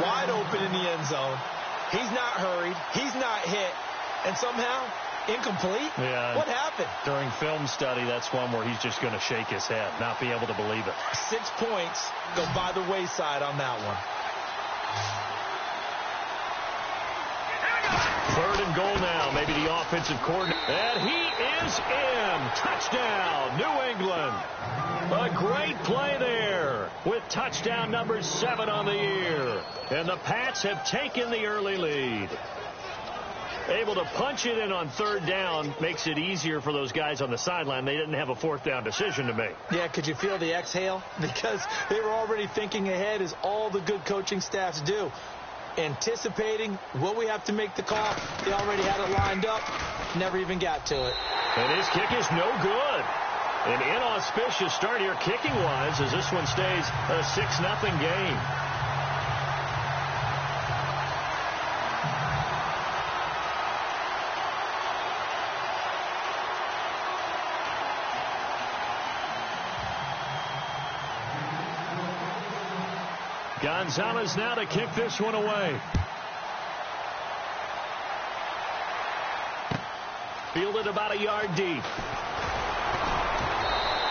wide open in the end zone. He's not hurried. He's not hit. And somehow, incomplete? Yeah. What happened? During film study, that's one where he's just going to shake his head, not be able to believe it. 6 points go by the wayside on that one. 3rd and goal now. Maybe the offensive coordinator. And he is in. Touchdown, New England. A great play there with touchdown number 7 on the year. And the Pats have taken the early lead. Able to punch it in on 3rd down makes it easier for those guys on the sideline. They didn't have a 4th down decision to make. Yeah, could you feel the exhale? Because they were already thinking ahead, as all the good coaching staffs do. Anticipating, will we have to make the call? They already had it lined up. Never even got to it. And his kick is no good. An inauspicious start here kicking-wise as this one stays a 6-0 game. Gonzalez now to kick this one away. Fielded about a yard deep.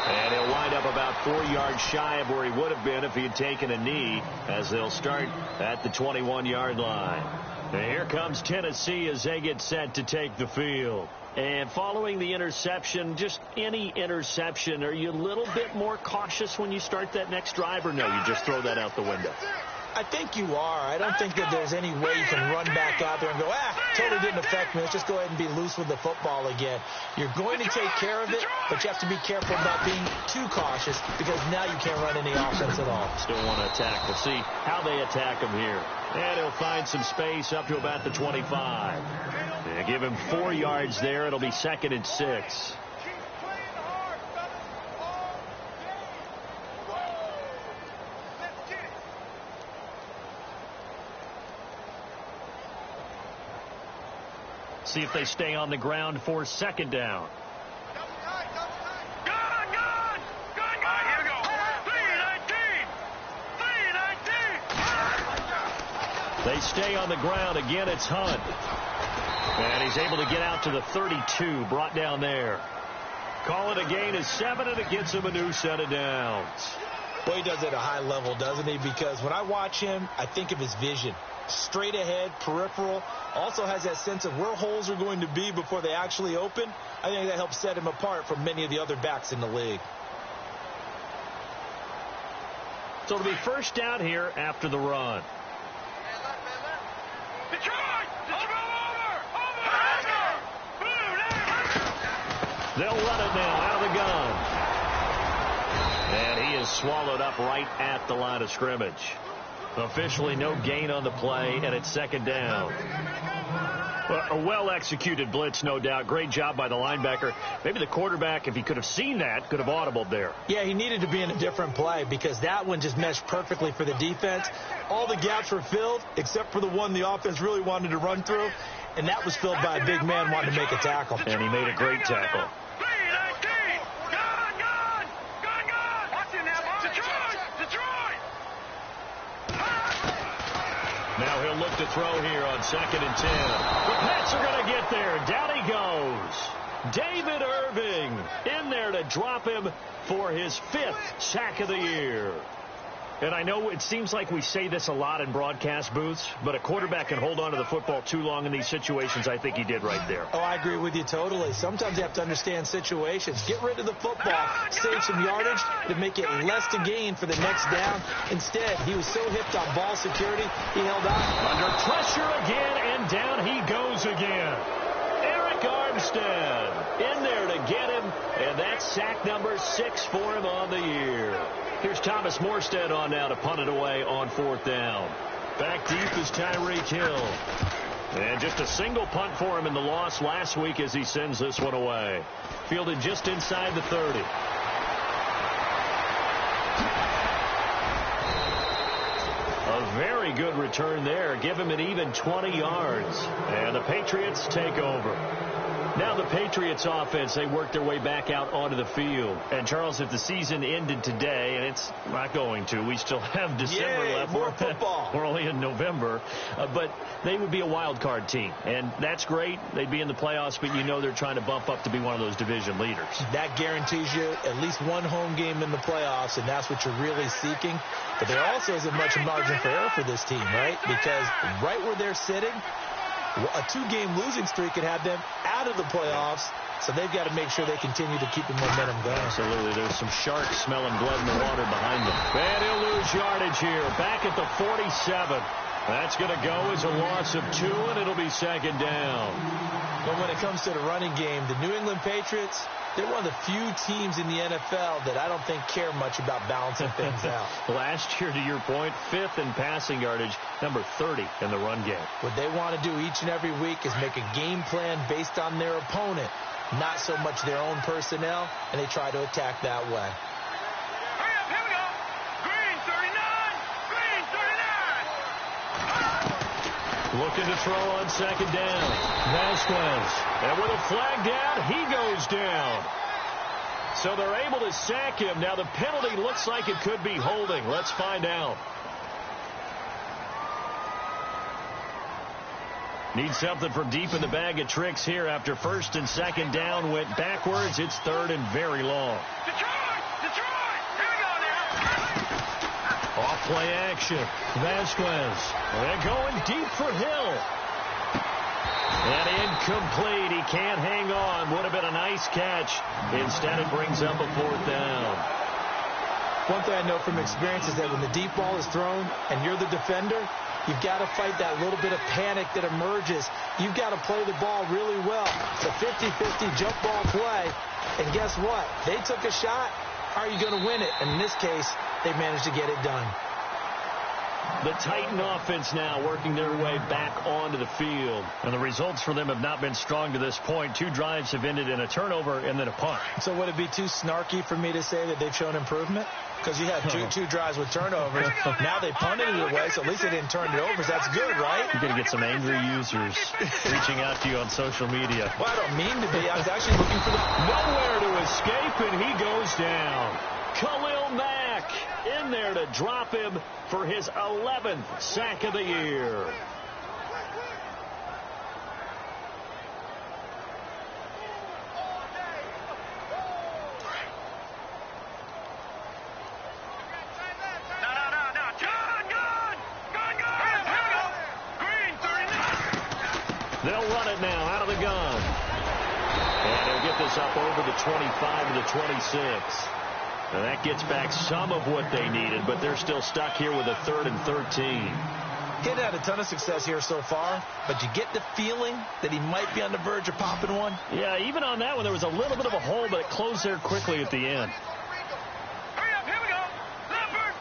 And he'll wind up about 4 yards shy of where he would have been if he had taken a knee, as they'll start at the 21-yard line. And here comes Tennessee as they get set to take the field. And following the interception, just any interception, are you a little bit more cautious when you start that next drive, or no, you just throw that out the window? I think you are. I don't think that there's any way you can run back out there and go, totally didn't affect me. Let's just go ahead and be loose with the football again. You're going to take care of it, but you have to be careful about being too cautious, because now you can't run any offense at all. Still want to attack. We'll see how they attack him here. And he'll find some space up to about the 25. They give him 4 yards there. It'll be 2nd and 6. See if they stay on the ground for 2nd down. They stay on the ground. Again, it's Hunt. And he's able to get out to the 32, brought down there. Call it a gain of 7, and it gets him a new set of downs. Well, he does it at a high level, doesn't he? Because when I watch him, I think of his vision. Straight ahead, peripheral. Also has that sense of where holes are going to be before they actually open. I think that helps set him apart from many of the other backs in the league. So it'll be 1st down here after the run. They'll run it now out of the gun. And he is swallowed up right at the line of scrimmage. Officially no gain on the play, and it's 2nd down. A well-executed blitz, no doubt. Great job by the linebacker. Maybe the quarterback, if he could have seen that, could have audibled there. Yeah, he needed to be in a different play, because that one just meshed perfectly for the defense. All the gaps were filled, except for the one the offense really wanted to run through, and that was filled by a big man wanting to make a tackle. And he made a great tackle. Now he'll look to throw here on 2nd and 10. The Pats are going to get there. Down he goes. David Irving in there to drop him for his 5th sack of the year. And I know it seems like we say this a lot in broadcast booths, but a quarterback can hold on to the football too long in these situations. I think he did right there. Oh, I agree with you totally. Sometimes you have to understand situations. Get rid of the football, save some yardage to make it less to gain for the next down. Instead, he was so hipped on ball security, he held on. Under pressure again, and down he goes again. Eric Armstead in there to get him, and that's sack number 6 for him on the year. Here's Thomas Morstead on now to punt it away on 4th down. Back deep is Tyreek Hill. And just a single punt for him in the loss last week as he sends this one away. Fielded just inside the 30. A very good return there. Give him an even 20 yards. And the Patriots take over. Now the Patriots offense, they work their way back out onto the field. And, Charles, if the season ended today, and it's not going to, we still have December left. More football. We're only in November. But they would be a wild card team. And that's great. They'd be in the playoffs, but you know they're trying to bump up to be one of those division leaders. That guarantees you at least one home game in the playoffs, and that's what you're really seeking. But there also isn't much margin for error for this team, right? Because right where they're sitting, a 2-game losing streak could have them out of the playoffs, so they've got to make sure they continue to keep the momentum going. Absolutely. There's some sharks smelling blood in the water behind them. And he'll lose yardage here. Back at the 47. That's going to go as a loss of 2, and it'll be second down. But when it comes to the running game, the New England Patriots, they're one of the few teams in the NFL that I don't think care much about balancing things out. Last year, to your point, 5th in passing yardage, number 30 in the run game. What they want to do each and every week is make a game plan based on their opponent, not so much their own personnel, and they try to attack that way. Hurry up, here we go. Green 39, green 39. Looking to throw on second down. Vasquez. And with a flag down, he goes down. So they're able to sack him. Now the penalty looks like it could be holding. Let's find out. Need something from deep in the bag of tricks here after first and second down went backwards. It's third and very long. Detroit, here we go now. Off play action. Vasquez. They're going deep for Hill. And incomplete. He can't hang on. Would have been a nice catch. Instead, it brings up a 4th down. One thing I know from experience is that when the deep ball is thrown and you're the defender, you've got to fight that little bit of panic that emerges. You've got to play the ball really well. It's a 50-50 jump ball play. And guess what? They took a shot. How are you going to win it? And in this case, they managed to get it done. The Titan offense now working their way back onto the field. And the results for them have not been strong to this point. 2 drives have ended in a turnover and then a punt. So would it be too snarky for me to say that they've shown improvement? Because you had two drives with turnovers. Now they punted it away, so at least they didn't turn it over. So that's good, right? You're going to get some angry users reaching out to you on social media. Well, I don't mean to be. I was actually looking for the... Nowhere to escape, and he goes down. Khalil Mack in there to drop him for his 11th sack of the year. They'll run it now out of the gun. And they'll get this up over the 25 to the 26. And that gets back some of what they needed, but they're still stuck here with a 3rd and 13. Kid had a ton of success here so far, but you get the feeling that he might be on the verge of popping one. Yeah, even on that one, there was a little bit of a hole, but it closed there quickly at the end. Hurry up, here we go. Leopard.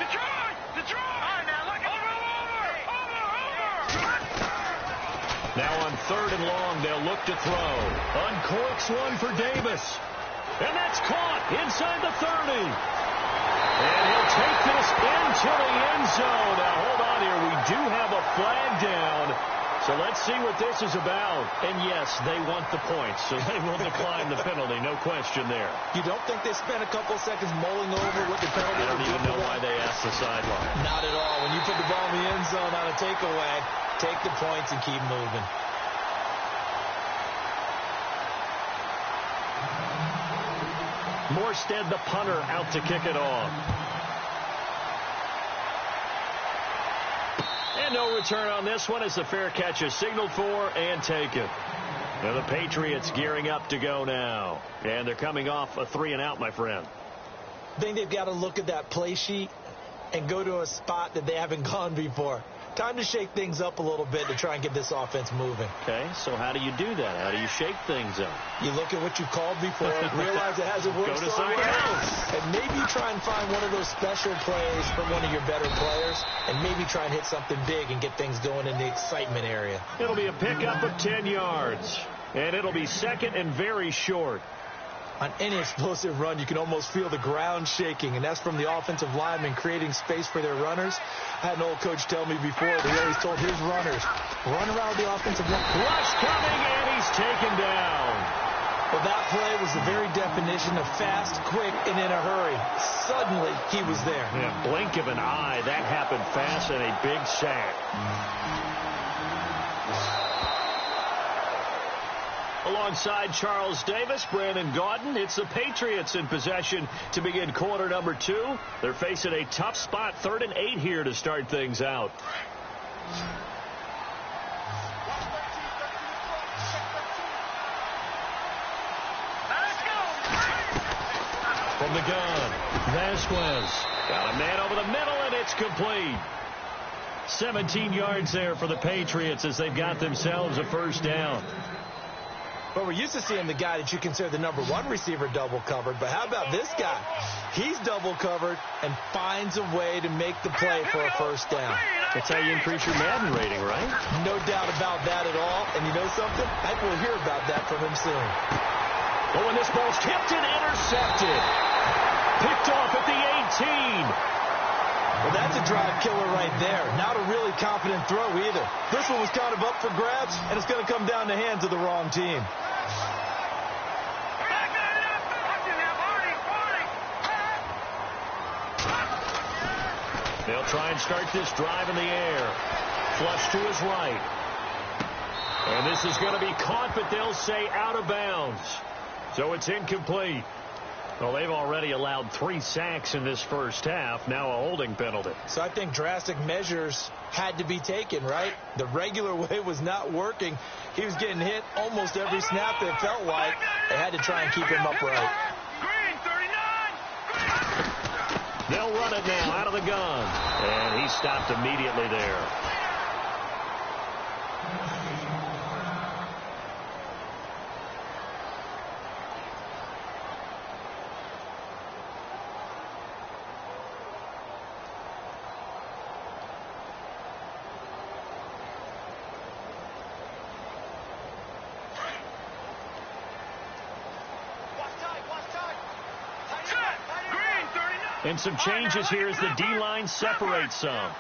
Detroit. All right, now, look. Over. Now on 3rd and long, they'll look to throw. Uncorks one for Davis. And that's caught inside the 30. And he'll take this into the end zone. Now, hold on here. We do have a flag down. So let's see what this is about. And, yes, they want the points, so they will decline the penalty. No question there. You don't think they spent a couple seconds mulling over what the penalty I don't even know why they asked the sideline. Not at all. When you put the ball in the end zone on a takeaway, take the points and keep moving. Morstead, the punter, out to kick it off. And no return on this one as the fair catch is signaled for and taken. Now the Patriots gearing up to go now. And they're coming off a 3-and-out, my friend. I think they've got to look at that play sheet and go to a spot that they haven't gone before. Time to shake things up a little bit to try and get this offense moving. Okay, so how do you do that? How do you shake things up? You look at what you called before, realize it hasn't worked Go to somewhere somewhere else. And maybe try and find one of those special plays from one of your better players, and maybe try and hit something big and get things going in the excitement area. It'll be a pickup of 10 yards, and it'll be second and very short. On any explosive run, you can almost feel the ground shaking, and that's from the offensive linemen creating space for their runners. I had an old coach tell me before, they always told his runners, run around the offensive line. Rush coming, and he's taken down. Well, that play was the very definition of fast, quick, and in a hurry. Suddenly, he was there. Yeah, blink of an eye. That happened fast and a big sack. Alongside Charles Davis, Brandon Gaudin, it's the Patriots in possession to begin quarter number 2. They're facing a tough spot, 3rd and 8 here to start things out. From the gun, Vasquez got a man over the middle, and it's complete. 17 yards there for the Patriots as they've got themselves a first down. But we're used to seeing the guy that you consider the number 1 receiver double covered. But how about this guy? He's double covered and finds a way to make the play for a first down. That's how you increase your Madden rating, right? No doubt about that at all. And you know something? I think we'll hear about that from him soon. Oh, and this ball's tipped and intercepted. Picked off at the 18. Well, that's a drive killer right there. Not a really confident throw either. This one was kind of up for grabs, and it's going to come down the hands of the wrong team. They'll try and start this drive in the air. Flush to his right. And this is going to be caught, but they'll say out of bounds. So it's incomplete. Well, they've already allowed 3 sacks in this first half. Now a holding penalty. So I think drastic measures had to be taken, right? The regular way was not working. He was getting hit almost every snap, it felt like. They had to try and keep him upright. They'll run it now out of the gun. And he stopped immediately there. And some changes here as the D-line separates some.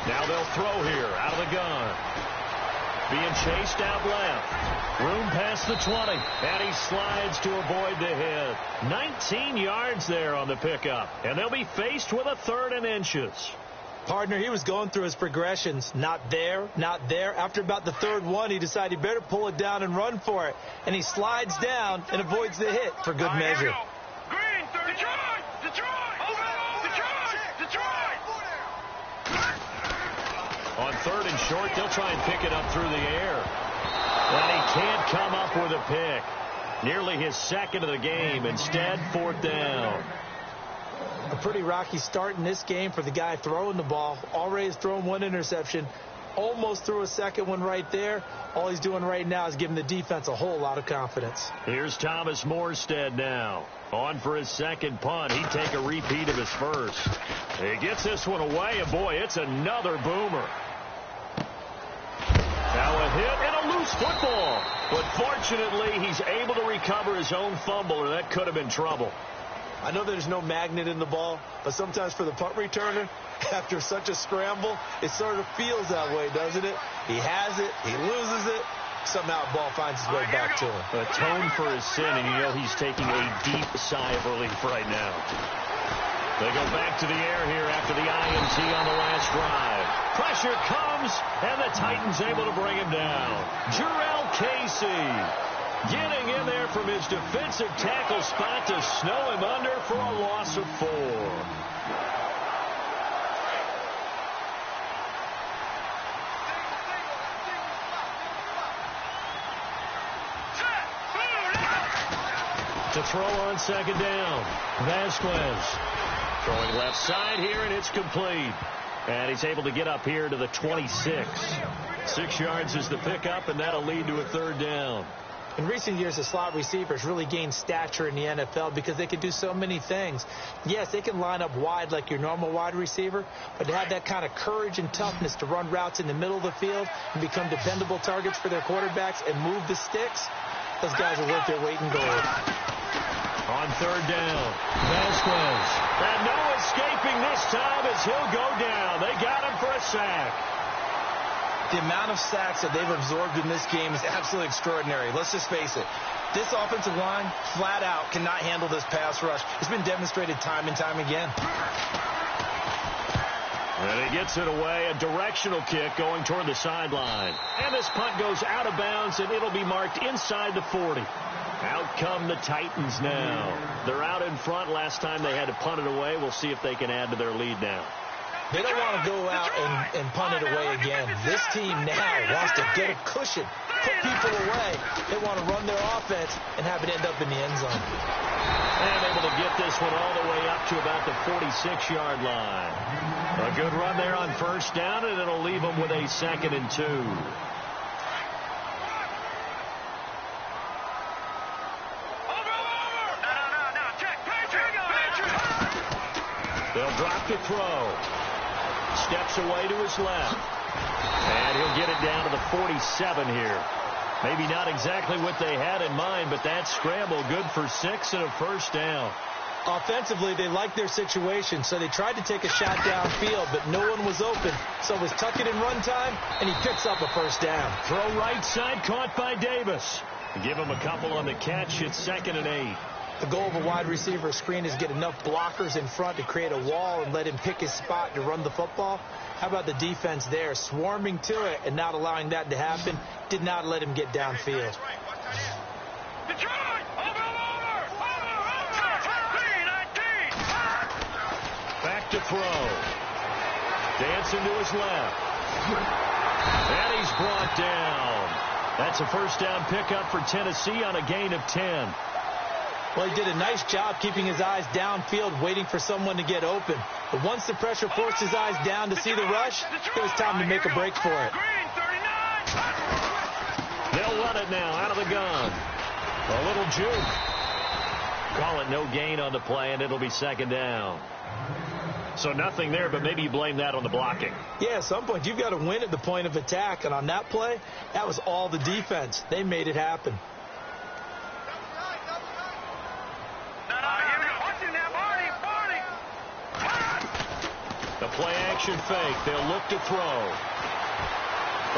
Now they'll throw here out of the gun. Being chased out left. Room past the 20. And he slides to avoid the hit. 19 yards there on the pickup. And they'll be faced with a 3rd and inches. Partner, he was going through his progressions. Not there, not there. After about the 3rd one, he decided he better pull it down and run for it. And he slides down and avoids the hit for good measure. On 3rd and short, they'll try and pick it up through the air. And he can't come up with a pick. Nearly his 2nd of the game. Instead, 4th down. A pretty rocky start in this game for the guy throwing the ball. Already has thrown 1 interception. Almost threw a 2nd one right there. All he's doing right now is giving the defense a whole lot of confidence. Here's Thomas Morstead now. On for his 2nd punt. He'd take a repeat of his 1st. He gets this one away, and boy, it's another boomer. Now a hit and a loose football. But fortunately, he's able to recover his own fumble, or that could have been trouble. I know there's no magnet in the ball, but sometimes for the punt returner, after such a scramble, it sort of feels that way, doesn't it? He has it, he loses it, somehow the ball finds its way back to him. Atone for his sin, and you know he's taking a deep sigh of relief right now. They go back to the air here after the INT on the last drive. Pressure comes, and the Titans able to bring him down. Jarrell Casey getting in there from his defensive tackle spot to snow him under for a loss of 4. To throw on 2nd down. Vasquez throwing left side here, and it's complete. And he's able to get up here to the 26. 6 yards is the pickup, and that'll lead to a 3rd down. In recent years, the slot receivers really gained stature in the NFL because they can do so many things. Yes, they can line up wide like your normal wide receiver, but to have that kind of courage and toughness to run routes in the middle of the field and become dependable targets for their quarterbacks and move the sticks, Those guys are worth their weight in gold. On third down, Vasquez. And no escaping this time as he'll go down. They got him for a sack. The amount of sacks that they've absorbed in this game is absolutely extraordinary. Let's just face it. This offensive line, flat out, cannot handle this pass rush. It's been demonstrated time and time again. And he gets it away, a directional kick going toward the sideline. And this punt goes out of bounds, and it'll be marked inside the 40. Out come the Titans now. They're out in front. Last time they had to punt it away. We'll see if they can add to their lead now. They don't want to go out and punt it away again. This team now wants to get a cushion, put people away. They want to run their offense and have it end up in the end zone. And able to get this one all the way up to about the 46-yard line. A good run there on first down, and it'll leave them with a 2nd and 2. They'll drop to throw. Steps away to his left. And he'll get it down to the 47 here. Maybe not exactly what they had in mind, but that scramble good for 6 and a first down. Offensively, they liked their situation, so they tried to take a shot downfield, but no one was open. So it was tuck it in run time, and he picks up a first down. Throw right side, caught by Davis. Give him a couple on the catch. It's 2nd and 8. The goal of a wide receiver screen is get enough blockers in front to create a wall and let him pick his spot to run the football. How about the defense there, swarming to it and not allowing that to happen? Did not let him get downfield. Back to throw. Dancing to his left. And he's brought down. That's a first down pickup for Tennessee on a gain of 10. Well, he did a nice job keeping his eyes downfield, waiting for someone to get open. But once the pressure forced his eyes down to see the rush, it was time to make a break for it. They'll run it now out of the gun. A little juke. Call it no gain on the play, and it'll be 2nd down. So nothing there, but maybe you blame that on the blocking. Yeah, at some point you've got to win at the point of attack, and on that play, that was all the defense. They made it happen. The play action fake. They'll look to throw.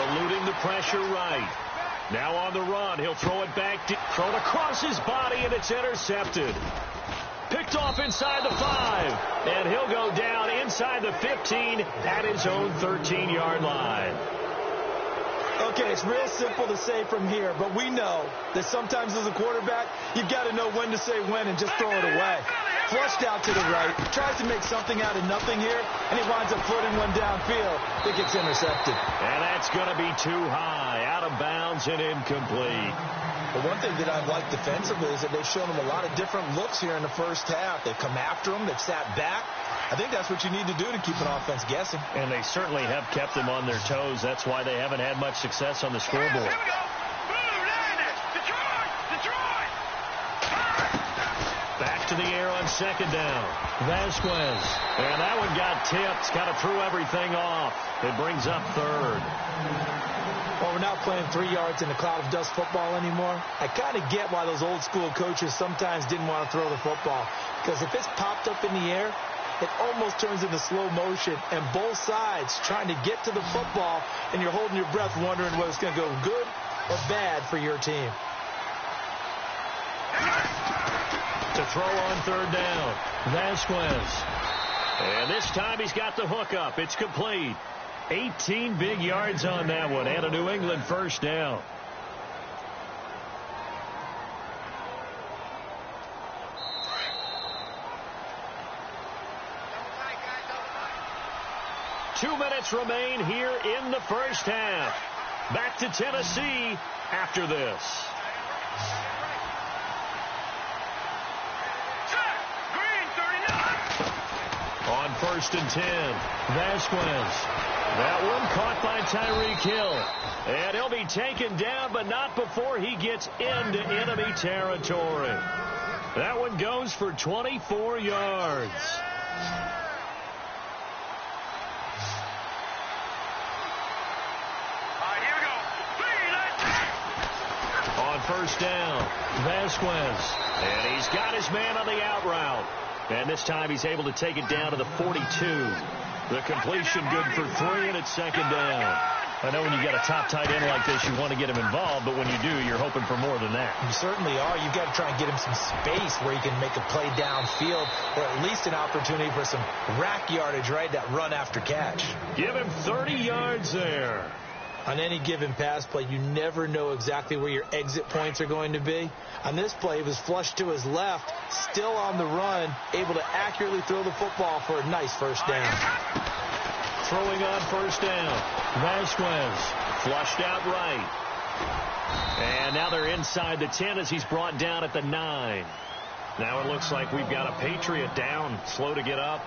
Eluding the pressure right. Now on the run. He'll throw it back. Thrown across his body, and it's intercepted. Picked off inside the 5. And he'll go down inside the 15 at his own 13-yard line. Okay, it's real simple to say from here, but we know that sometimes as a quarterback, you've got to know when to say when and just throw it away. Flushed out to the right, tries to make something out of nothing here, and he winds up floating one downfield that gets intercepted. And that's going to be too high, out of bounds and incomplete. But one thing that I've liked defensively is that they've shown him a lot of different looks here in the first half. They've come after him, they've sat back. I think that's what you need to do to keep an offense guessing. And they certainly have kept them on their toes. That's why they haven't had much success on the scoreboard. Back to the air on 2nd down. Vasquez. And that one got tipped. Kind of threw everything off. It brings up 3rd. Well, we're not playing 3 yards in a cloud of dust football anymore. I kind of get why those old school coaches sometimes didn't want to throw the football. Because if it's popped up in the air, it almost turns into slow motion, and both sides trying to get to the football, and you're holding your breath wondering whether it's going to go good or bad for your team. To throw on 3rd down, Vasquez. And this time he's got the hook up. It's complete. 18 big yards on that one, and a New England first down. Two minutes remain here in the first half. Back to Tennessee after this. On 1st and 10, Vasquez. That one caught by Tyreek Hill. And he'll be taken down, but not before he gets into enemy territory. That one goes for 24 yards. On first down. Vasquez. And he's got his man on the out route. And this time he's able to take it down to the 42. The completion good for 3, and it's second down. I know when you got a top tight end like this, you want to get him involved, but when you do, you're hoping for more than that. You certainly are. You've got to try and get him some space where he can make a play downfield, or at least an opportunity for some rack yardage, right? That run after catch. Give him 30 yards there. On any given pass play, you never know exactly where your exit points are going to be. On this play, he was flushed to his left, still on the run, able to accurately throw the football for a nice first down. Throwing on first down. Vasquez flushed out right. And now they're inside the 10 as he's brought down at the 9. Now it looks like we've got a Patriot down, slow to get up.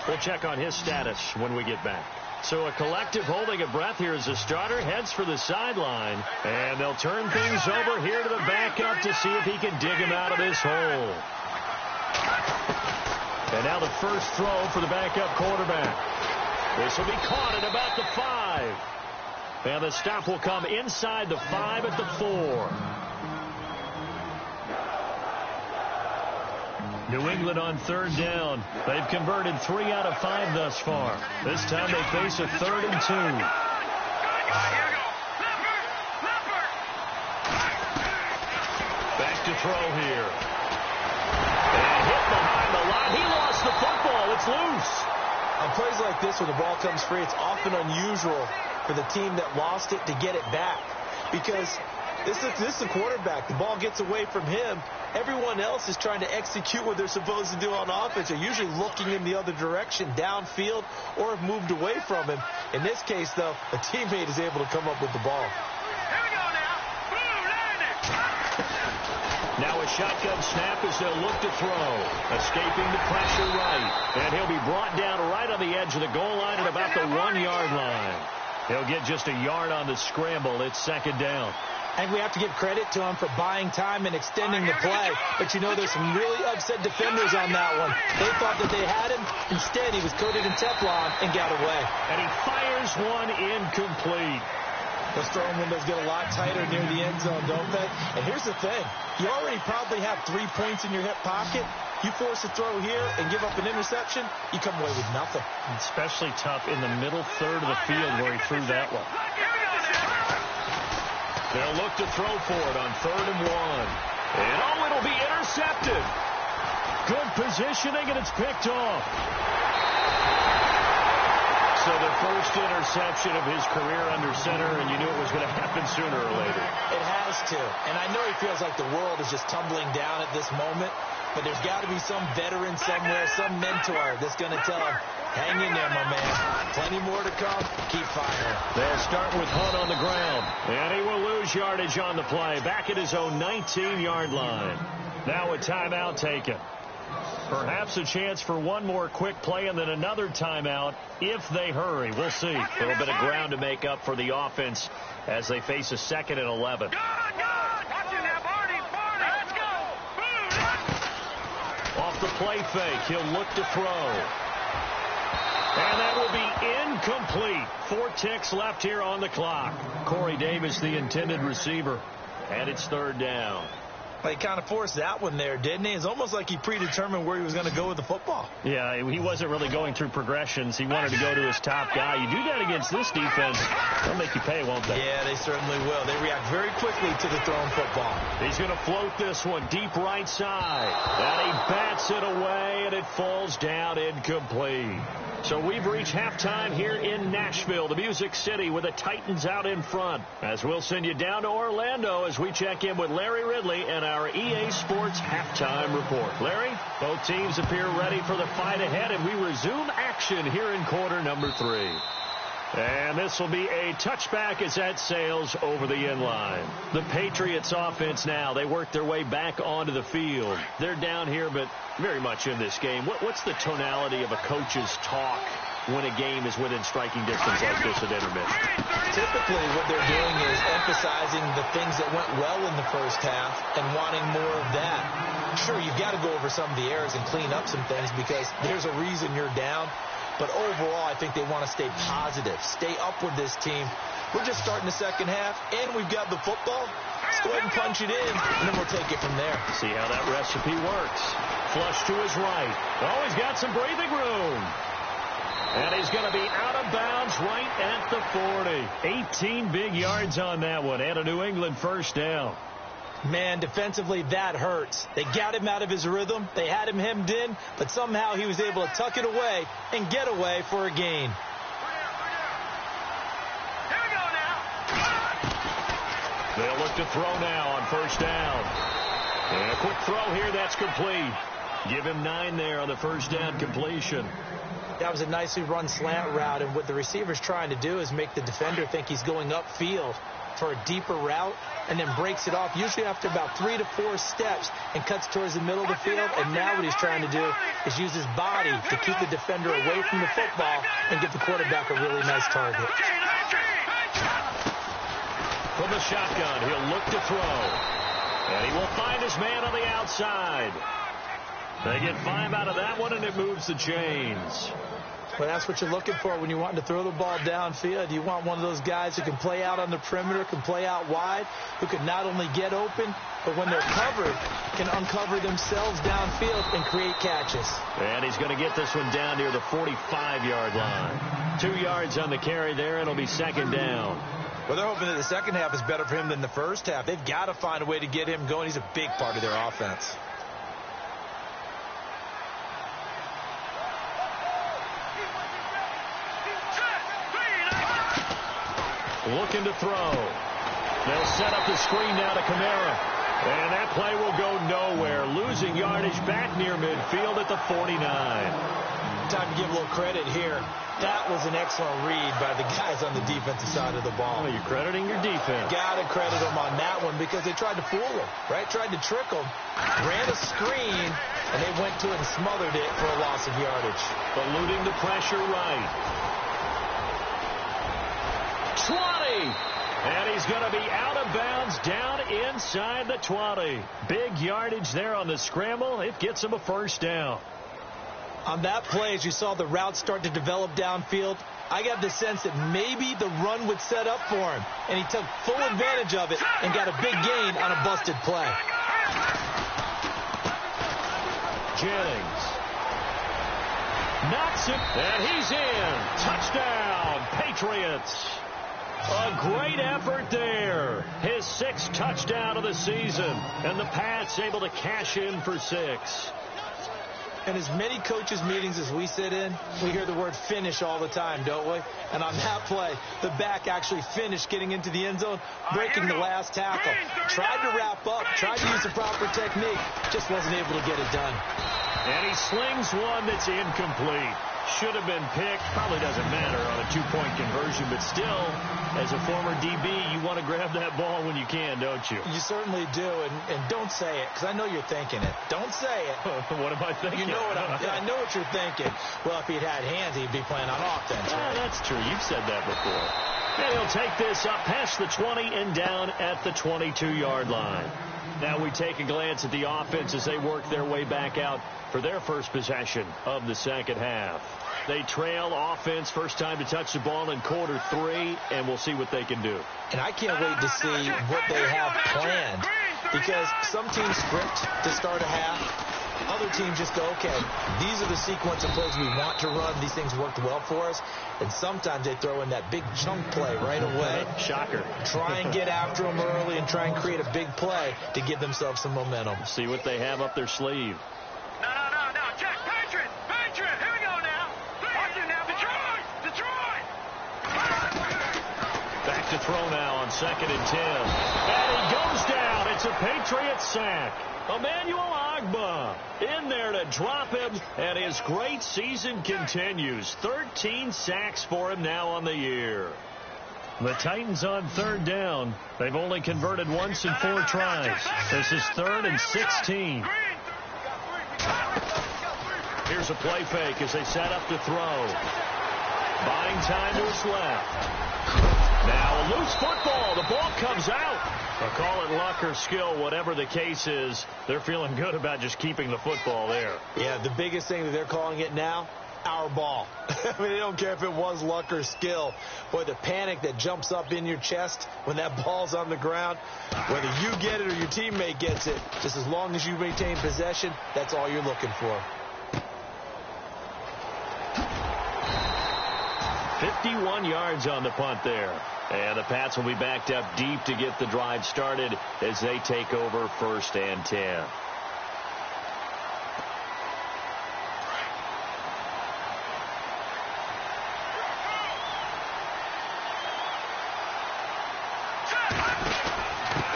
We'll check on his status when we get back. So a collective holding of breath here as the starter heads for the sideline. And they'll turn things over here to the backup to see if he can dig him out of this hole. And now the first throw for the backup quarterback. This will be caught at about the 5. And the stop will come inside the 5 at the 4. New England on third down. They've converted 3 out of 5 thus far. This time they face a 3rd and 2. Back to throw here. And hit behind the line. He lost the football. It's loose. On plays like this where the ball comes free, it's often unusual for the team that lost it to get it back. Because this is the quarterback. The ball gets away from him. Everyone else is trying to execute what they're supposed to do on offense. They're usually looking in the other direction, downfield, or have moved away from him. In this case, though, a teammate is able to come up with the ball. Here we go now. Blue landing. Now a shotgun snap as they'll look to throw. Escaping the pressure right. And he'll be brought down right on the edge of the goal line at about the 1-yard line. He'll get just a yard on the scramble. It's second down. I think we have to give credit to him for buying time and extending the play. But, you know, there's some really upset defenders on that one. They thought that they had him. Instead, he was coated in Teflon and got away. And he fires one incomplete. Those throwing windows get a lot tighter near the end zone, don't they? And here's the thing. You already probably have 3 points in your hip pocket. You force a throw here and give up an interception, you come away with nothing. Especially tough in the middle third of the field where he threw that one. They'll look to throw for it on 3rd and 1. And, oh, it'll be intercepted. Good positioning, and it's picked off. So the first interception of his career under center, and you knew it was going to happen sooner or later. It has to. And I know he feels like the world is just tumbling down at this moment, but there's got to be some veteran somewhere, some mentor that's going to tell him, hang in there, my man. Plenty more to come. Keep firing. They'll start with Hunt on the ground, and he will lose yardage on the play, back at his own 19-yard line. Now a timeout taken. Perhaps a chance for one more quick play and then another timeout if they hurry. We'll see. A little bit of ground to make up for the offense as they face a 2nd and 11. Off the play fake, he'll look to throw. And that will be incomplete. 4 ticks left here on the clock. Corey Davis, the intended receiver. And it's 3rd down. Well, he kind of forced that one there, didn't he? It's almost like he predetermined where he was going to go with the football. Yeah, he wasn't really going through progressions. He wanted to go to his top guy. You do that against this defense, they'll make you pay, won't they? Yeah, they certainly will. They react very quickly to the thrown football. He's going to float this one deep right side. And he bats it away, and it falls down incomplete. So we've reached halftime here in Nashville, the Music City, with the Titans out in front. As we'll send you down to Orlando as we check in with Larry Ridley and our EA Sports halftime report. Larry, both teams appear ready for the fight ahead, and we resume action here in quarter number 3. And this will be a touchback as that sails over the end line. The Patriots offense now, they work their way back onto the field. They're down here, but very much in this game. What's the tonality of a coach's talk when a game is within striking distance like this at intermission? Typically what they're doing is emphasizing the things that went well in the first half and wanting more of that. Sure, you've got to go over some of the errors and clean up some things because there's a reason you're down. But overall, I think they want to stay positive, stay up with this team. We're just starting the second half, and we've got the football. Let's go ahead and punch it in, and then we'll take it from there. See how that recipe works. Flush to his right. Oh, he's got some breathing room. And he's going to be out of bounds right at the 40. 18 big yards on that one, and a New England first down. Man, defensively, that hurts. They got him out of his rhythm. They had him hemmed in, but somehow he was able to tuck it away and get away for a gain. They'll look to throw now on first down. And a quick throw here, that's complete. Give him 9 there on the first down completion. That was a nicely run slant route, and what the receiver's trying to do is make the defender think he's going upfield for a deeper route, and then breaks it off, usually after about 3 to 4 steps, and cuts towards the middle of the field. And now what he's trying to do is use his body to keep the defender away from the football and give the quarterback a really nice target. From the shotgun, he'll look to throw. And he will find his man on the outside. They get 5 out of that one, and it moves the chains. Well, that's what you're looking for when you're wanting to throw the ball downfield. You want one of those guys who can play out on the perimeter, can play out wide, who can not only get open, but when they're covered, can uncover themselves downfield and create catches. And he's going to get this one down near the 45-yard line. 2 yards on the carry there, and it'll be second down. Well, they're hoping that the second half is better for him than the first half. They've got to find a way to get him going. He's a big part of their offense. Looking to throw. They'll set up the screen now to Kamara. And that play will go nowhere. Losing yardage back near midfield at the 49. Time to give a little credit here. That was an excellent read by the guys on the defensive side of the ball. Oh, you're crediting your defense. Got to credit them on that one because they tried to fool him, right? Tried to trick him. Ran a screen, and they went to it and smothered it for a loss of yardage. Eluding the pressure right. 20. And he's going to be out of bounds down inside the 20. Big yardage there on the scramble. It gets him a first down. On that play, as you saw the route start to develop downfield, I got the sense that maybe the run would set up for him. And he took full advantage of it and got a big gain on a busted play. Jennings knocks it, and he's in. Touchdown, Patriots. A great effort there. His 6th touchdown of the season. And the Pats able to cash in for 6. And as many coaches' meetings as we sit in, we hear the word finish all the time, don't we? And on that play, the back actually finished getting into the end zone, breaking the last tackle. Tried to wrap up, tried to use the proper technique, just wasn't able to get it done. And he slings one that's incomplete. Should have been picked. Probably doesn't matter on a 2-point conversion, but still, as a former DB, you want to grab that ball when you can, don't you? You certainly do, and don't say it, because I know you're thinking it. Don't say it. What am I thinking? You know what I know what you're thinking. Well, if he'd had hands, he'd be playing on offense, right? That's true. You've said that before. And he'll take this up past the 20 and down at the 22-yard line. Now we take a glance at the offense as they work their way back out for their first possession of the second half. They trail offense, first time to touch the ball in quarter 3, and we'll see what they can do. And I can't wait to see what they have planned, because some teams script to start a half. Other teams just go, okay, these are the sequence of plays we want to run. These things worked well for us. And sometimes they throw in that big chunk play right away. Shocker. Try and get after them early and try and create a big play to give themselves some momentum. See what they have up their sleeve. No. Check. Patriot. Here we go now. Patriot now. Detroit. Back to throw now on 2nd and 10. And he goes down. It's a Patriot sack. Emmanuel Ogbah in there to drop him, and his great season continues. 13 sacks for him now on the year. The Titans on 3rd down. They've only converted once in 4 tries. This is 3rd and 16. Here's a play fake as they set up to throw. Buying time to his left. Now a loose football. The ball comes out. I'll call it luck or skill, whatever the case is. They're feeling good about just keeping the football there. Yeah, the biggest thing that they're calling it now, our ball. I mean, they don't care if it was luck or skill. Boy, the panic that jumps up in your chest when that ball's on the ground, whether you get it or your teammate gets it, just as long as you maintain possession, that's all you're looking for. 51 yards on the punt there. And the Pats will be backed up deep to get the drive started as they take over 1st and 10.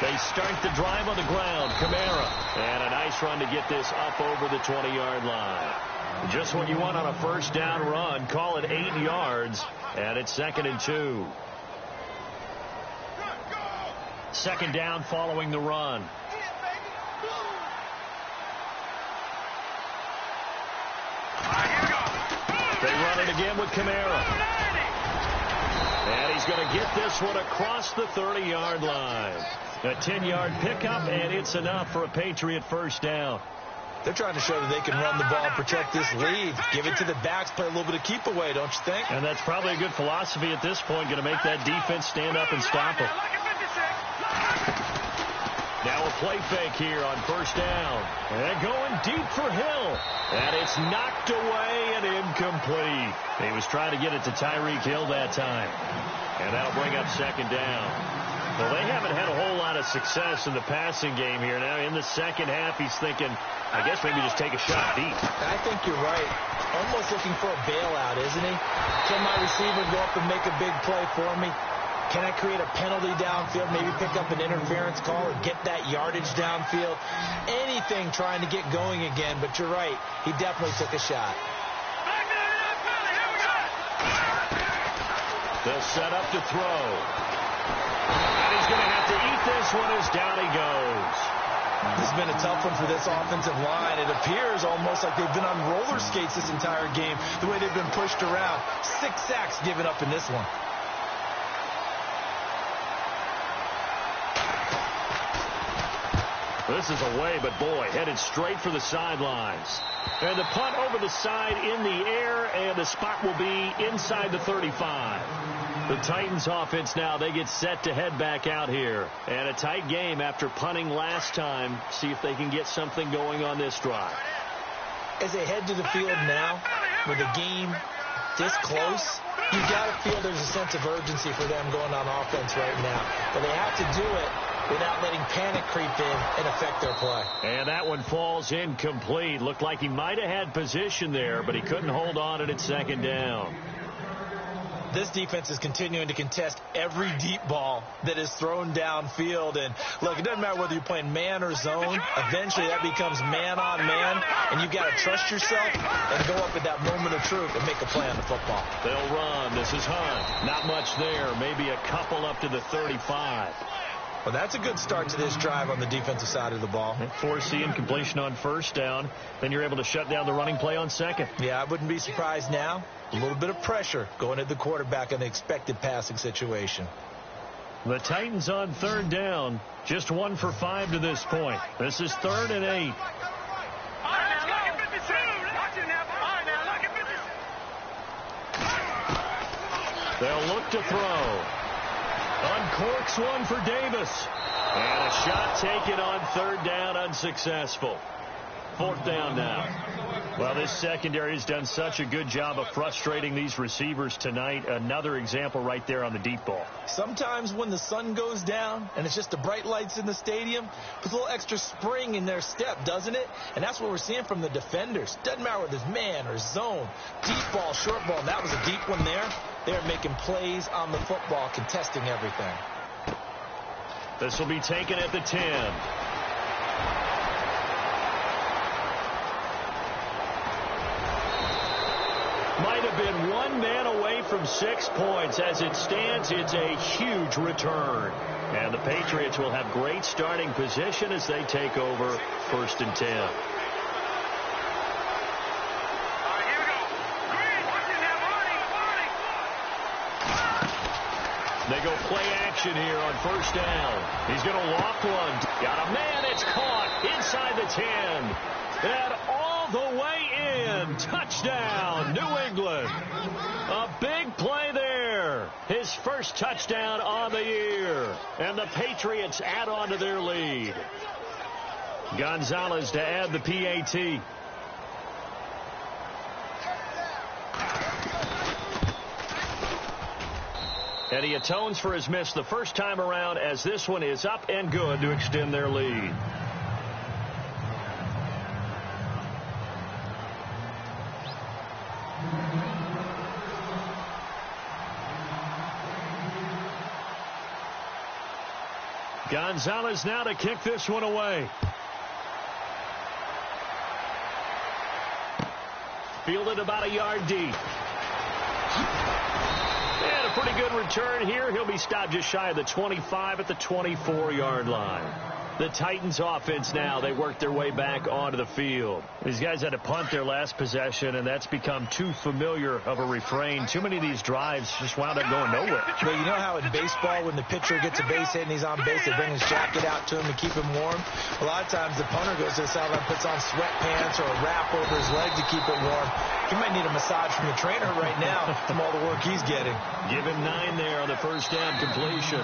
They start the drive on the ground. Kamara. And a nice run to get this up over the 20-yard line. Just what you want on a 1st down run. Call it 8 yards. And it's 2nd and 2. 2nd down following the run. They run it again with Kamara. And he's going to get this one across the 30-yard line. A 10-yard pickup, and it's enough for a Patriot 1st down. They're trying to show that they can run the ball and protect this lead. Give it to the backs, play a little bit of keep away, don't you think? And that's probably a good philosophy at this point, going to make that defense stand up and stop them. Now a play fake here on 1st down. And going deep for Hill. And it's knocked away and incomplete. He was trying to get it to Tyreek Hill that time. And that'll bring up 2nd down. Well, they haven't had a whole lot of success in the passing game here. Now in the 2nd half, he's thinking, I guess maybe just take a shot deep. I think you're right. Almost looking for a bailout, isn't he? Can my receiver go up and make a big play for me? Can I create a penalty downfield, maybe pick up an interference call or get that yardage downfield? Anything trying to get going again, but you're right. He definitely took a shot. They'll set up to throw. And he's going to have to eat this one as down he goes. This has been a tough one for this offensive line. It appears almost like they've been on roller skates this entire game, the way they've been pushed around. 6 sacks given up in this one. This is away, but boy, headed straight for the sidelines. And the punt over the side in the air, and the spot will be inside the 35. The Titans offense now, they get set to head back out here. And a tight game after punting last time. See if they can get something going on this drive. As they head to the field now, with the game this close, you got to feel there's a sense of urgency for them going on offense right now. But they have to do it without letting panic creep in and affect their play. And that one falls incomplete. Looked like he might have had position there, but he couldn't hold on to it at 2nd down. This defense is continuing to contest every deep ball that is thrown downfield. And, look, it doesn't matter whether you're playing man or zone. Eventually that becomes man on man, and you've got to trust yourself and go up at that moment of truth and make a play on the football. They'll run. This is Hunt. Not much there. Maybe a couple up to the 35. Well, that's a good start to this drive on the defensive side of the ball. Forcing incompletion on 1st down. Then you're able to shut down the running play on 2nd. Yeah, I wouldn't be surprised now. A little bit of pressure going at the quarterback in the expected passing situation. The Titans on 3rd down. Just 1 for 5 to this point. This is 3rd and 8. They'll look to throw. Uncorks one for Davis. And a shot taken on 3rd down, unsuccessful. 4th down now. Well, this secondary has done such a good job of frustrating these receivers tonight. Another example right there on the deep ball. Sometimes when the sun goes down and it's just the bright lights in the stadium, puts a little extra spring in their step, doesn't it? And that's what we're seeing from the defenders. Doesn't matter whether it's man or zone, deep ball, short ball. That was a deep one there. They're making plays on the football, contesting everything. This will be taken at the 10. Might have been one man away from 6 points. As it stands, it's a huge return. And the Patriots will have great starting position as they take over 1st and 10. They go play action here on 1st down. He's going to loft one. Got a man. It's caught inside the 10. And all the way in. Touchdown, New England. A big play there. His first touchdown on the year. And the Patriots add on to their lead. Gonzalez to add the PAT. And he atones for his miss the first time around, as this one is up and good to extend their lead. Gonzalez now to kick this one away. Fielded about a yard deep. And a pretty good return here. He'll be stopped just shy of the 25 at the 24-yard line. The Titans offense now, they work their way back onto the field. These guys had to punt their last possession, and that's become too familiar of a refrain. Too many of these drives just wound up going nowhere. Well, you know how in baseball, when the pitcher gets a base hit and he's on base, they bring his jacket out to him to keep him warm? A lot of times the punter goes to the sideline, puts on sweatpants or a wrap over his leg to keep it warm. He might need a massage from the trainer right now from all the work he's getting. Give him 9 there on the first down completion.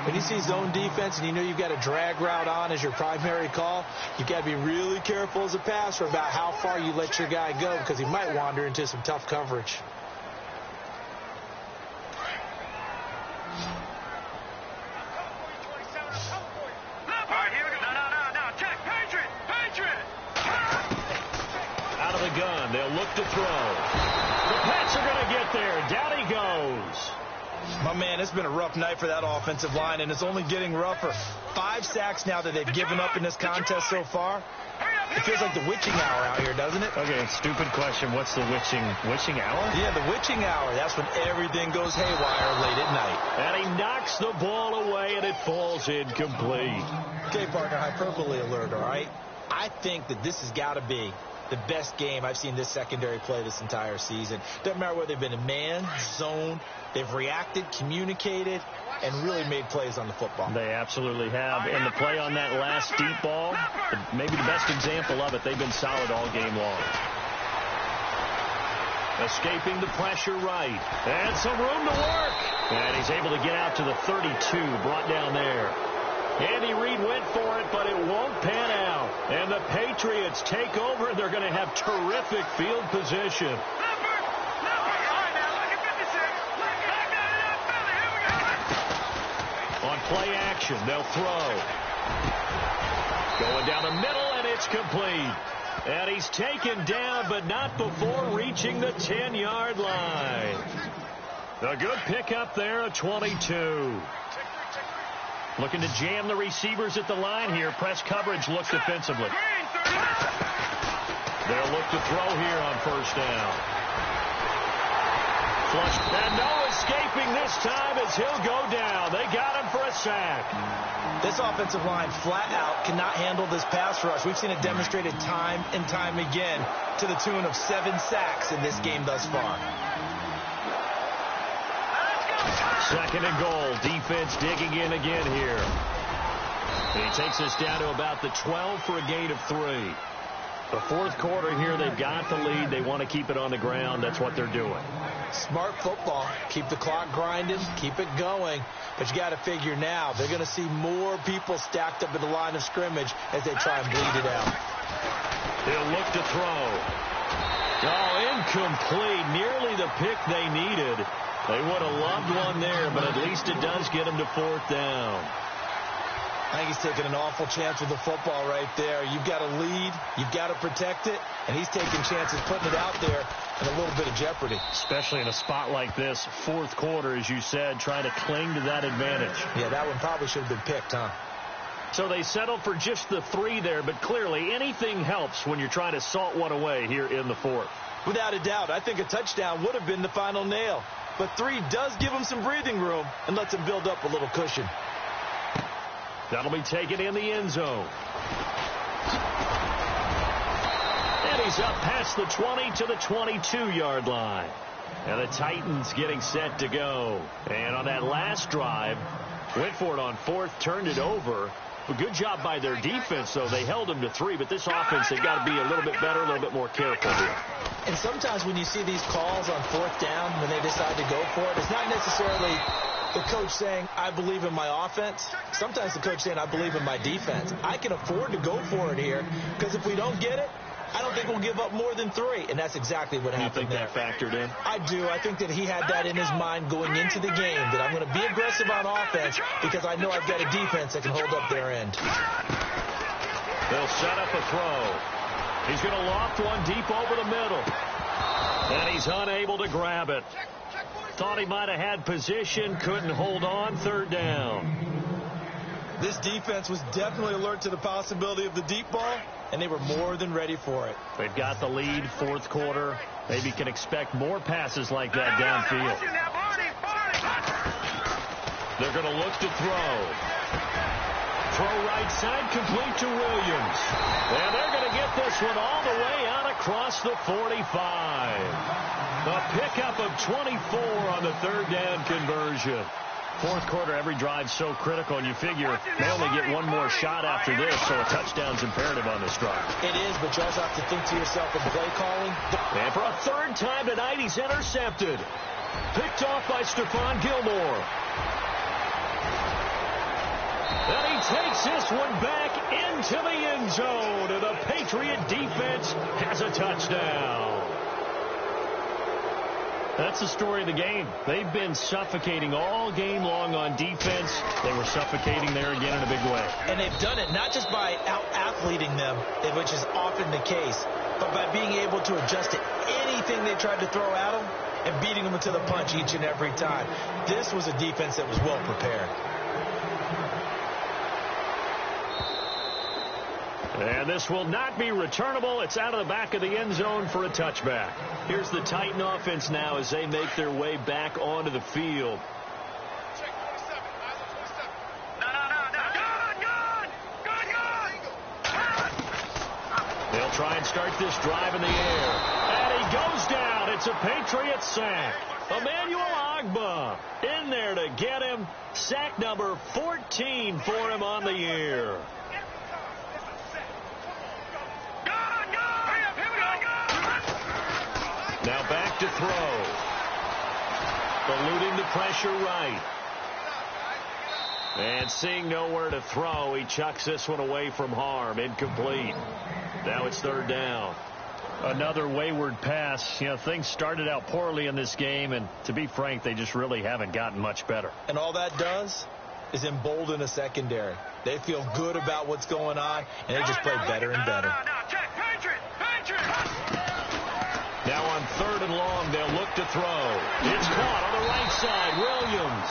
When you see zone defense and you know you've got a drag route on as your primary call, you've got to be really careful as a passer about how far you let your guy go, because he might wander into some tough coverage. Out of the gun, they'll look to throw. The Pats are going to get there. Down he goes. My man, it's been a rough night for that offensive line, and it's only getting rougher. 5 sacks now that they've given up in this contest so far. It feels like the witching hour out here, doesn't it? Okay, stupid question. What's the witching hour? Yeah, the witching hour. That's when everything goes haywire late at night. And he knocks the ball away, and it falls incomplete. Okay, partner, hyperbole alert, all right? I think that this has got to be the best game I've seen this secondary play this entire season. Doesn't matter whether they've been in man, zone, they've reacted, communicated, and really made plays on the football. They absolutely have. And the play on that last deep ball, maybe the best example of it, they've been solid all game long. Escaping the pressure right. And some room to work. And he's able to get out to the 32, brought down there. Andy Reid went for it, but it won't pan out. And the Patriots take over, and they're going to have terrific field position. On play action, they'll throw. Going down the middle, and it's complete. And he's taken down, but not before reaching the 10-yard line. A good pickup there, a 22. Looking to jam the receivers at the line here. Press coverage looks defensively. They'll look to throw here on first down. Flush, and no escaping this time as he'll go down. They got him for a sack. This offensive line flat out cannot handle this pass rush. We've seen it demonstrated time and time again to the tune of 7 sacks in this game thus far. Second and goal. Defense digging in again here. And he takes us down to about the 12 for a gain of 3. The fourth quarter here, they've got the lead. They want to keep it on the ground. That's what they're doing. Smart football. Keep the clock grinding. Keep it going. But you got to figure now, they're going to see more people stacked up at the line of scrimmage as they try and bleed it out. He'll look to throw. Oh, incomplete. Nearly the pick they needed. They would have loved one there, but at least it does get him to 4th down. I think he's taking an awful chance with the football right there. You've got to lead. You've got to protect it. And he's taking chances putting it out there in a little bit of jeopardy. Especially in a spot like this, fourth quarter, as you said, trying to cling to that advantage. Yeah, that one probably should have been picked, huh? So they settled for just the 3 there, but clearly anything helps when you're trying to salt one away here in the fourth. Without a doubt, I think a touchdown would have been the final nail. But 3 does give him some breathing room and lets him build up a little cushion. That'll be taken in the end zone. And he's up past the 20 to the 22-yard line. And the Titans getting set to go. And on that last drive, went for it on 4th, turned it over. A good job by their defense, though. They held them to 3, but this offense, they've got to be a little bit better, a little bit more careful here. And sometimes when you see these calls on 4th down, when they decide to go for it, it's not necessarily the coach saying, I believe in my offense. Sometimes the coach saying, I believe in my defense. I can afford to go for it here, because if we don't get it, I don't think we'll give up more than 3. And that's exactly what happened there. You think that factored in? I do. I think that he had that in his mind going into the game, that I'm going to be aggressive on offense because I know I've got a defense that can hold up their end. They'll set up a throw. He's going to loft one deep over the middle. And he's unable to grab it. Thought he might have had position, couldn't hold on, 3rd down. This defense was definitely alert to the possibility of the deep ball, and they were more than ready for it. They've got the lead, 4th quarter. Maybe can expect more passes like that downfield. They're going to look to throw. Throw right side, complete to Williams. And they're going to get this one all the way out across the 45. A pickup of 24 on the 3rd down conversion. 4th quarter, every drive's so critical, and you figure they only get one more shot after this, so a touchdown's imperative on this drive. It is, but you also have to think to yourself in play calling. And for a 3rd time tonight, he's intercepted. Picked off by Stephon Gilmore. And he takes this one back into the end zone, and the Patriot defense has a touchdown. That's the story of the game. They've been suffocating all game long on defense. They were suffocating there again in a big way. And they've done it not just by out-athleting them, which is often the case, but by being able to adjust to anything they tried to throw at them and beating them to the punch each and every time. This was a defense that was well prepared. And this will not be returnable. It's out of the back of the end zone for a touchback. Here's the Titan offense now as they make their way back onto the field. They'll try and start this drive in the air. And he goes down. It's a Patriot sack. Emmanuel Ogbah in there to get him. Sack number 14 for him on the year. Now back to throw. Eluding the pressure right. And seeing nowhere to throw, he chucks this one away from harm. Incomplete. Now it's 3rd down. Another wayward pass. You know, things started out poorly in this game, and to be frank, they just really haven't gotten much better. And all that does is embolden a secondary. They feel good about what's going on, and they just play better and better. Now on 3rd and long, they'll look to throw. It's caught on the right side. Williams.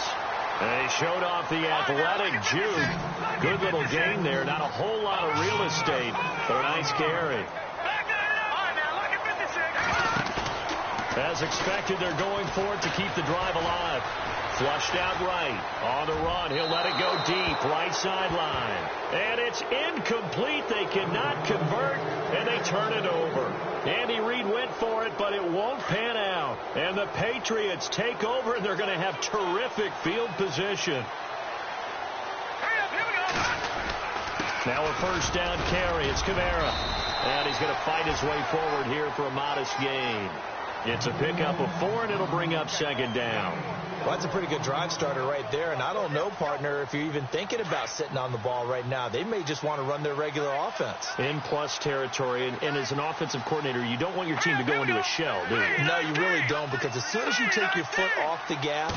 They showed off the athletic juke. Good little gain there. Not a whole lot of real estate, but a nice carry. As expected, they're going for it to keep the drive alive. Flushed out right. On the run, he'll let it go deep. Right sideline. And it's incomplete. They cannot convert, and they turn it over. Andy Reid went for it, but it won't pan out. And the Patriots take over, and they're going to have terrific field position. Now a 1st down carry. It's Kamara. And he's going to fight his way forward here for a modest gain. It's a pickup of 4, and it'll bring up 2nd down. Well, that's a pretty good drive starter right there. And I don't know, partner, if you're even thinking about sitting on the ball right now. They may just want to run their regular offense. In plus territory. And as an offensive coordinator, you don't want your team to go into a shell, do you? No, you really don't, because as soon as you take your foot off the gas,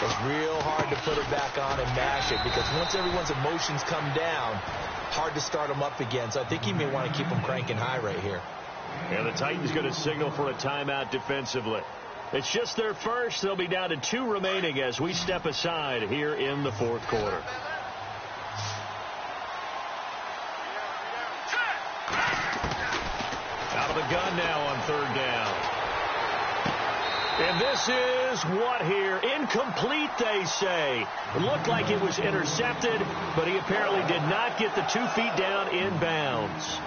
it's real hard to put it back on and mash it, because once everyone's emotions come down, hard to start them up again. So I think you may want to keep them cranking high right here. And the Titans going to signal for a timeout defensively. It's just their first. They'll be down to 2 remaining as we step aside here in the 4th quarter. Out of the gun now on 3rd down. And this is what here? Incomplete, they say. It looked like it was intercepted, but he apparently did not get the 2 feet down in bounds.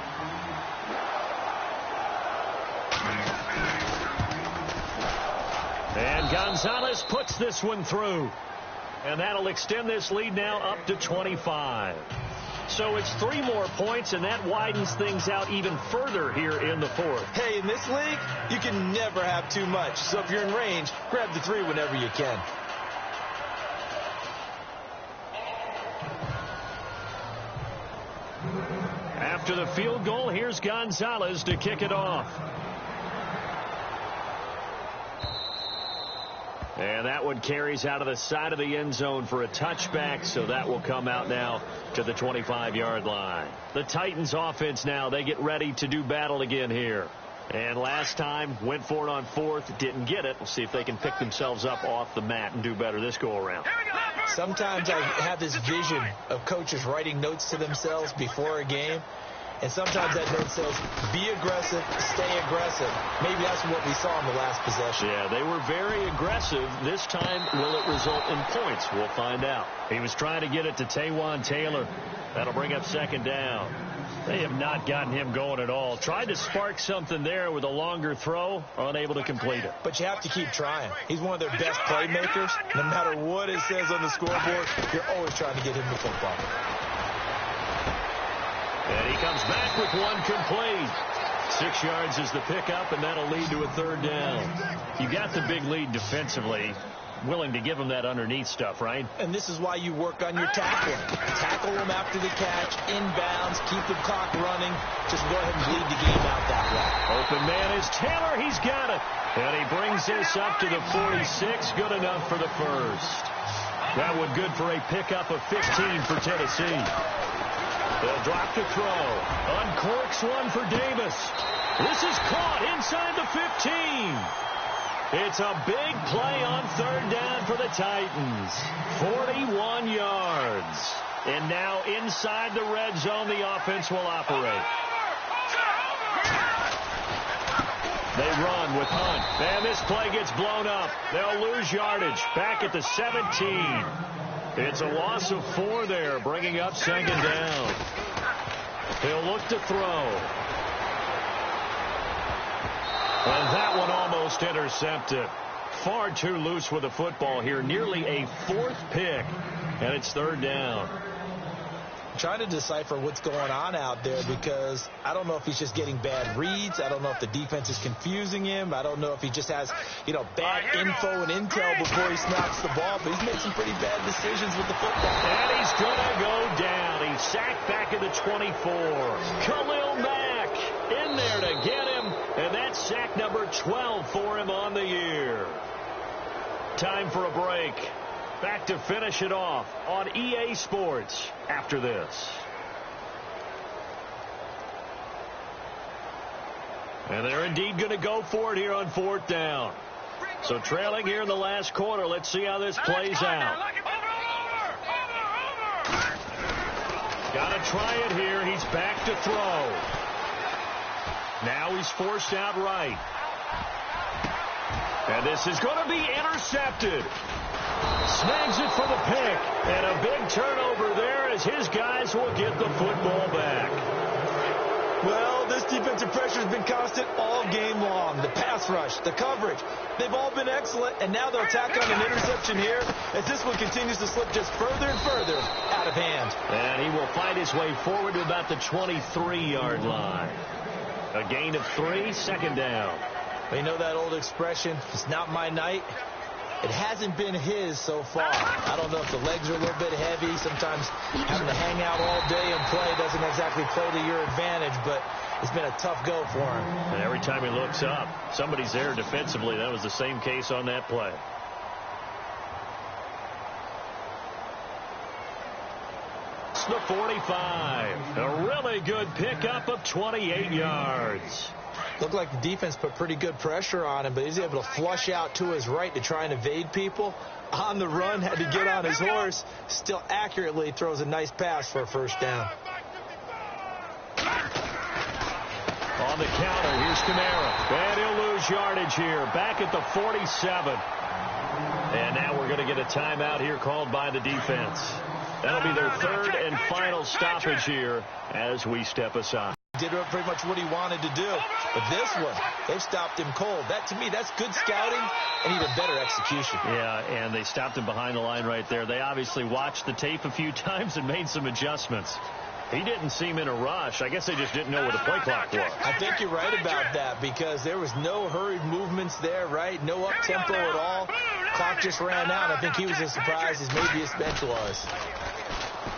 And Gonzalez puts this one through. And that'll extend this lead now up to 25. So it's 3 more points, and that widens things out even further here in the fourth. Hey, in this league, you can never have too much. So if you're in range, grab the 3 whenever you can. After the field goal, here's Gonzalez to kick it off. And that one carries out of the side of the end zone for a touchback, so that will come out now to the 25-yard line. The Titans offense now, they get ready to do battle again here. And last time, went for it on 4th, didn't get it. We'll see if they can pick themselves up off the mat and do better this go-around. Sometimes I have this vision of coaches writing notes to themselves before a game. And sometimes that note says, be aggressive, stay aggressive. Maybe that's what we saw in the last possession. Yeah, they were very aggressive. This time, will it result in points? We'll find out. He was trying to get it to Taywan Taylor. That'll bring up 2nd down. They have not gotten him going at all. Tried to spark something there with a longer throw, unable to complete it. But you have to keep trying. He's one of their best playmakers. No matter what it says on the scoreboard, you're always trying to get him the football. And he comes back with 1 complete. 6 yards is the pickup, and that'll lead to a 3rd down. You got the big lead defensively. Willing to give him that underneath stuff, right? And this is why you work on your tackling. Tackle them after the catch, inbounds, keep the clock running. Just go ahead and bleed the game out that way. Open man is Taylor. He's got it. And he brings this up to the 46. Good enough for the first. That one good for a pickup of 15 for Tennessee. They'll drop to throw. Uncorks one for Davis. This is caught inside the 15. It's a big play on 3rd down for the Titans. 41 yards. And now inside the red zone, the offense will operate. They run with Hunt. And this play gets blown up. They'll lose yardage. Back at the 17. It's a loss of 4 there, bringing up 2nd down. He'll look to throw. And that one almost intercepted. Far too loose with the football here. Nearly a 4th pick. And it's 3rd down. I'm trying to decipher what's going on out there because I don't know if he's just getting bad reads. I don't know if the defense is confusing him. I don't know if he just has, bad info and intel before he snaps the ball. But he's made some pretty bad decisions with the football. And he's going to go down. He's sacked back at the 24. Khalil Mack in there to get him. And that's sack number 12 for him on the year. Time for a break. Back to finish it off on EA Sports after this. And they're indeed going to go for it here on 4th down. So trailing here in the last quarter. Let's see how this plays out. Got to try it here. He's back to throw. Now he's forced out right. And this is going to be intercepted. Snags it for the pick. And a big turnover there as his guys will get the football back. Well, this defensive pressure has been constant all game long. The pass rush, the coverage, they've all been excellent. And now they'll tack on an interception here as this one continues to slip just further and further out of hand. And he will fight his way forward to about the 23-yard line. A gain of 3, 2nd down. You know that old expression, it's not my night. It hasn't been his so far. I don't know if the legs are a little bit heavy. Sometimes having to hang out all day and play doesn't exactly play to your advantage, but it's been a tough go for him. And every time he looks up, somebody's there defensively. That was the same case on that play. It's the 45. A really good pickup of 28 yards. Looked like the defense put pretty good pressure on him, but he's able to flush out to his right to try and evade people. On the run, had to get on his horse. Still accurately throws a nice pass for a 1st down. On the counter, here's Kamara. And he'll lose yardage here. Back at the 47. And now we're going to get a timeout here called by the defense. That'll be their 3rd and final stoppage here as we step aside. Did pretty much what he wanted to do. But this one, they've stopped him cold. That, to me, that's good scouting and even better execution. Yeah, and they stopped him behind the line right there. They obviously watched the tape a few times and made some adjustments. He didn't seem in a rush. I guess they just didn't know where the play clock was. I think you're right about that because there was no hurried movements there, right? No up-tempo at all. Clock just ran out. I think he was as surprised as maybe his bench was.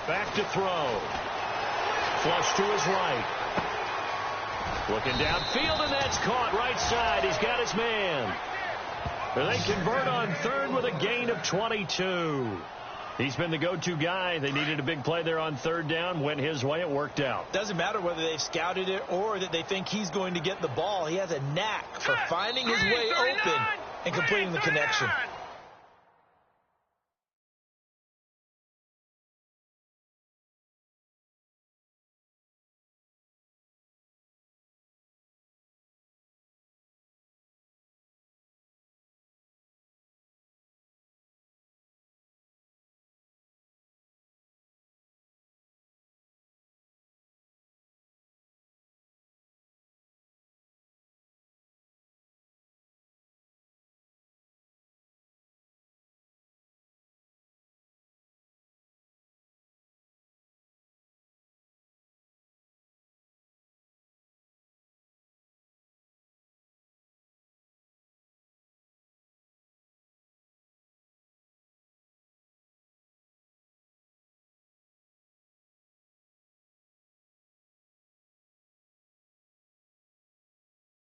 Back to throw. Flush to his right. Looking downfield, and that's caught right side. He's got his man. They convert on third with a gain of 22. He's been the go-to guy. They needed a big play there on third down. Went his way. It worked out. Doesn't matter whether they've scouted it or that they think he's going to get the ball. He has a knack for finding his way open and completing the connection.